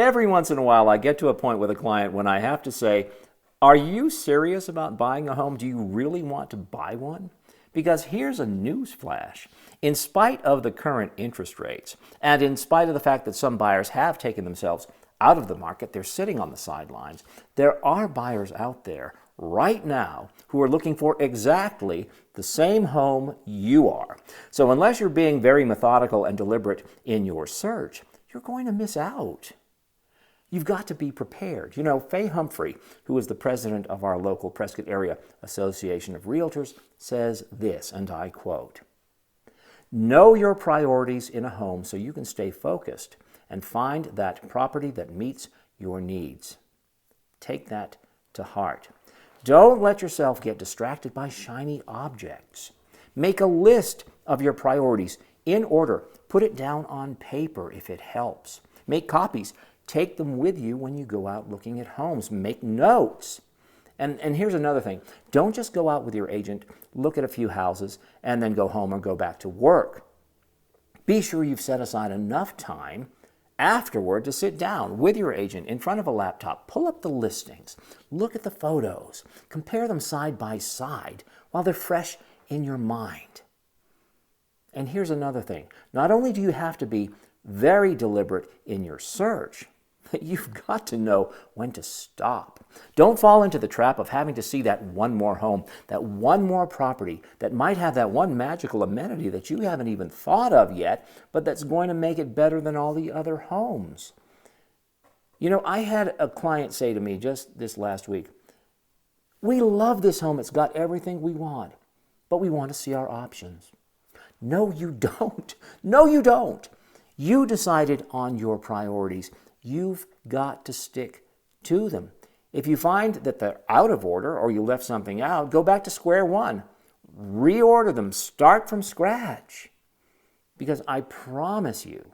Every once in a while, I get to a point with a client when I have to say, are you serious about buying a home? Do you really want to buy one? Because here's a news flash. In spite of the current interest rates, and in spite of the fact that some buyers have taken themselves out of the market, they're sitting on the sidelines, there are buyers out there right now who are looking for exactly the same home you are. So unless you're being very methodical and deliberate in your search, you're going to miss out. You've got to be prepared. You know, Faye Humphrey, who is the president of our local Prescott Area Association of Realtors, says this, and I quote, "Know your priorities in a home so you can stay focused and find that property that meets your needs." Take that to heart. Don't let yourself get distracted by shiny objects. Make a list of your priorities in order. Put it down on paper if it helps. Make copies. Take them with you when you go out looking at homes. Make notes. And here's another thing. Don't just go out with your agent, look at a few houses, and then go home or go back to work. Be sure you've set aside enough time afterward to sit down with your agent in front of a laptop, pull up the listings, look at the photos, compare them side by side while they're fresh in your mind. And here's another thing. Not only do you have to be very deliberate in your search, but you've got to know when to stop. Don't fall into the trap of having to see that one more home, that one more property that might have that one magical amenity that you haven't even thought of yet, but that's going to make it better than all the other homes. You know, I had a client say to me just this last week, "We love this home. It's got everything we want, but we want to see our options." No, you don't. No, you don't. You decided on your priorities. You've got to stick to them. If you find that they're out of order or you left something out, go back to square one. Reorder them. Start from scratch. Because I promise you,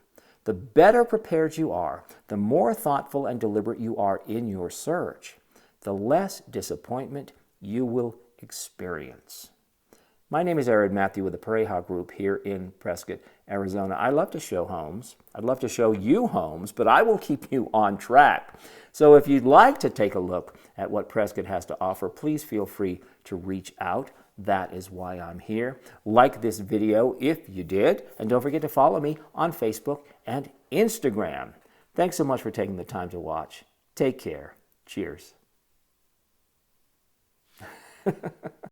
the better prepared you are, the more thoughtful and deliberate you are in your search, the less disappointment you will experience. My name is Ered Matthew with the Pareja Group here in Prescott, Arizona. I love to show homes. I'd love to show you homes, but I will keep you on track. So if you'd like to take a look at what Prescott has to offer, please feel free to reach out. That is why I'm here. Like this video if you did, and don't forget to follow me on Facebook and Instagram. Thanks so much for taking the time to watch. Take care. Cheers.